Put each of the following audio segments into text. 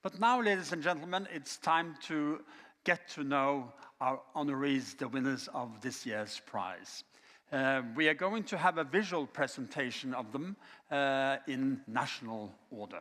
But now, ladies and gentlemen, it's time to get to know our honorees, the winners of this year's prize. We are going to have a visual presentation of them in national order.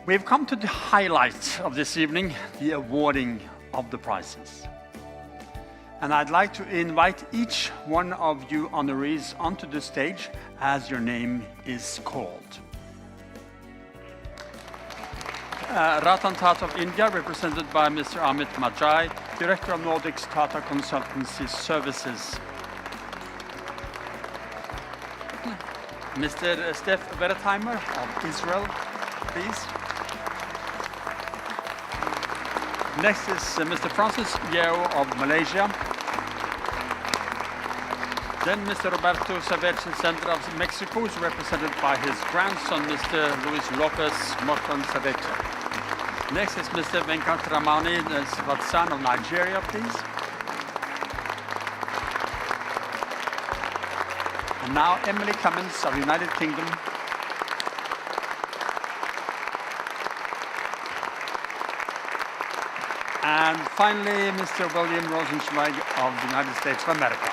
We've come to the highlight of this evening, the awarding of the prizes. And I'd like to invite each one of you honorees onto the stage as your name is called. Ratan Tata of India, represented by Mr. Amit Majai, Director of Nordics Tata Consultancy Services. Mr. Steph Wertheimer of Israel, please. Next is Mr. Francis Yeo of Malaysia. Then Mr. Roberto Saavedra of Mexico is represented by his grandson, Mr. Luis Lopez Morton Saavedra. Next is Mr. Venkatramani Svatsan of Nigeria, please. And now Emily Cummins of United Kingdom. And finally, Mr. William Rosenzweig of the United States of America.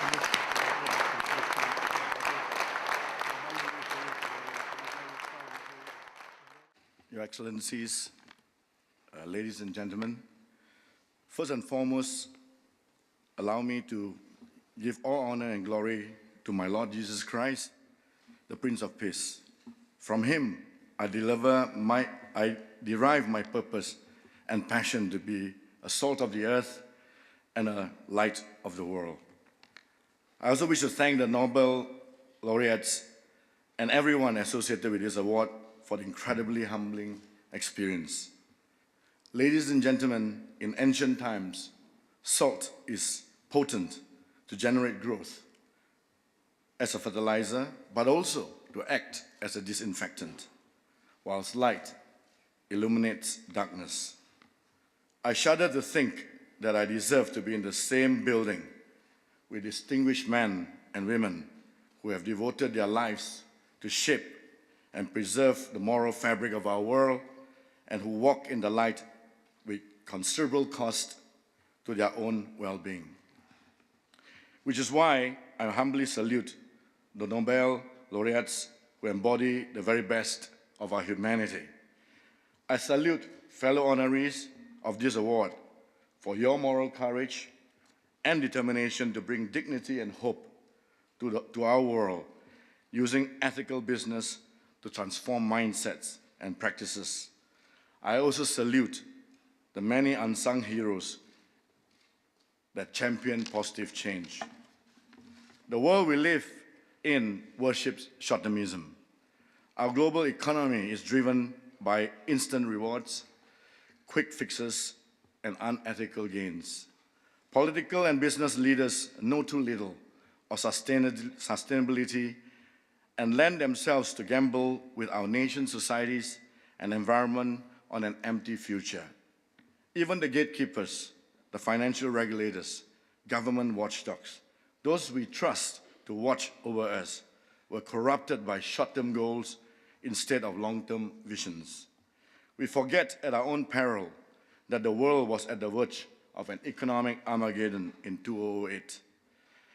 Your Excellencies, ladies and gentlemen, first and foremost, allow me to give all honor and glory to my Lord Jesus Christ, the Prince of Peace. From him, I derive my purpose and passion to be a salt of the earth and a light of the world. I also wish to thank the Nobel laureates and everyone associated with this award for the incredibly humbling experience. Ladies and gentlemen, in ancient times, salt is potent to generate growth as a fertilizer, but also to act as a disinfectant, whilst light illuminates darkness. I shudder to think that I deserve to be in the same building with distinguished men and women who have devoted their lives to shape and preserve the moral fabric of our world and who walk in the light with considerable cost to their own well-being. Which is why I humbly salute the Nobel laureates who embody the very best of our humanity. I salute fellow honorees of this award for your moral courage and determination to bring dignity and hope to our world, using ethical business to transform mindsets and practices. I also salute the many unsung heroes that champion positive change. The world we live in worships short-termism. Our global economy is driven by instant rewards, quick fixes, and unethical gains. Political and business leaders know too little of sustainability and lend themselves to gamble with our nation's societies and environment on an empty future. Even the gatekeepers, the financial regulators, government watchdogs, those we trust to watch over us, were corrupted by short-term goals instead of long-term visions. We forget at our own peril that the world was at the verge of an economic Armageddon in 2008.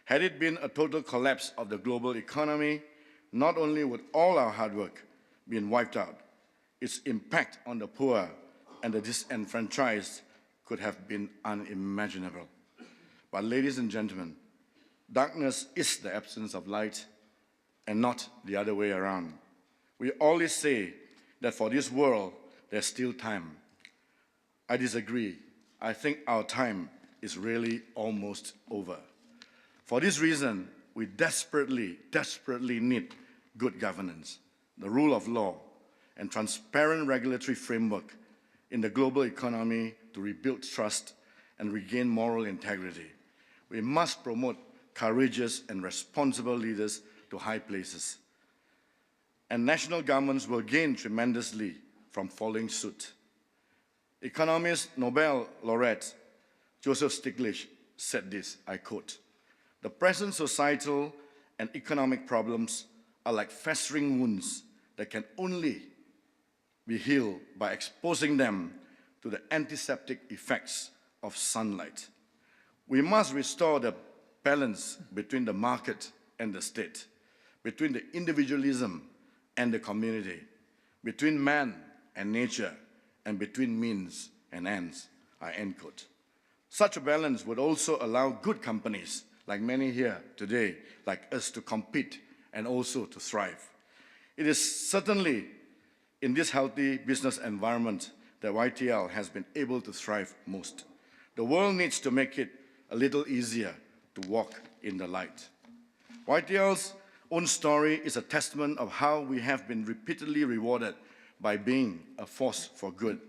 Had it been a total collapse of the global economy, not only would all our hard work be wiped out, its impact on the poor and the disenfranchised could have been unimaginable. But ladies and gentlemen, darkness is the absence of light and not the other way around. We always say that for this world, there's still time. I disagree. I think our time is really almost over. For this reason, we desperately need good governance, the rule of law, and transparent regulatory framework in the global economy to rebuild trust and regain moral integrity. We must promote courageous and responsible leaders to high places. And national governments will gain tremendously from following suit. Economist Nobel laureate Joseph Stiglitz said this, I quote, "The present societal and economic problems are like festering wounds that can only be healed by exposing them to the antiseptic effects of sunlight. We must restore the balance between the market and the state, between the individualism and the community, between man and nature, and between means and ends," I end quote. Such a balance would also allow good companies, like many here today, like us, to compete and also to thrive. It is certainly in this healthy business environment that YTL has been able to thrive most. The world needs to make it a little easier to walk in the light. YTL's own story is a testament of how we have been repeatedly rewarded by being a force for good.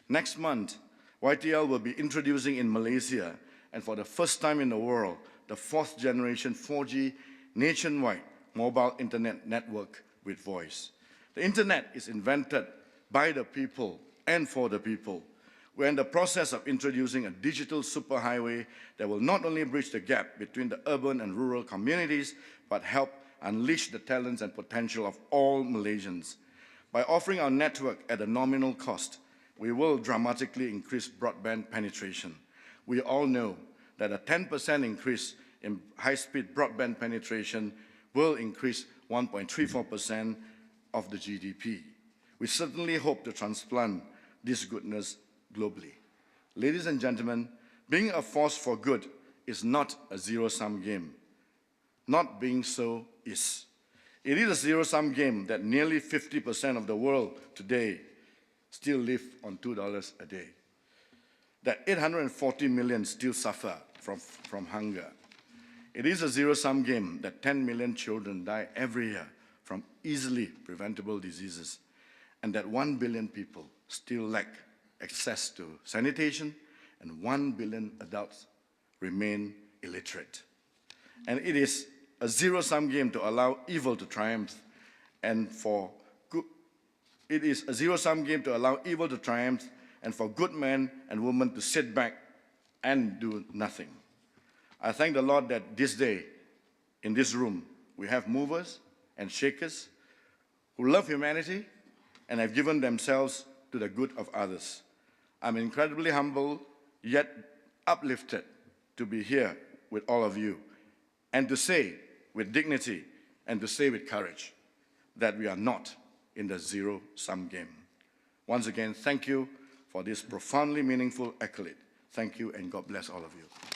Next month, YTL will be introducing in Malaysia, and for the first time in the world, the 4th generation 4G nationwide mobile internet network with voice. The internet is invented by the people and for the people. We're in the process of introducing a digital superhighway that will not only bridge the gap between the urban and rural communities, but help unleash the talents and potential of all Malaysians. By offering our network at a nominal cost, we will dramatically increase broadband penetration. We all know that a 10% increase in high-speed broadband penetration will increase 1.34% of the GDP. We certainly hope to transplant this goodness globally. Ladies and gentlemen, being a force for good is not a zero-sum game. Not being so is. It is a zero-sum game that nearly 50% of the world today still live on $2 a day. That 840 million still suffer from hunger. It is a zero-sum game that 10 million children die every year from easily preventable diseases, and that 1 billion people still lack access to sanitation, and 1 billion adults remain illiterate. And it is a zero-sum game to allow evil to triumph, and for good, it is a zero-sum game to allow evil to triumph, and for good men and women to sit back and do nothing. I thank the Lord that this day, in this room, we have movers and shakers who love humanity and have given themselves to the good of others. I'm incredibly humble, yet uplifted to be here with all of you, and to say with dignity and to say with courage that we are not in the zero-sum game. Once again, thank you for this profoundly meaningful accolade. Thank you, and God bless all of you.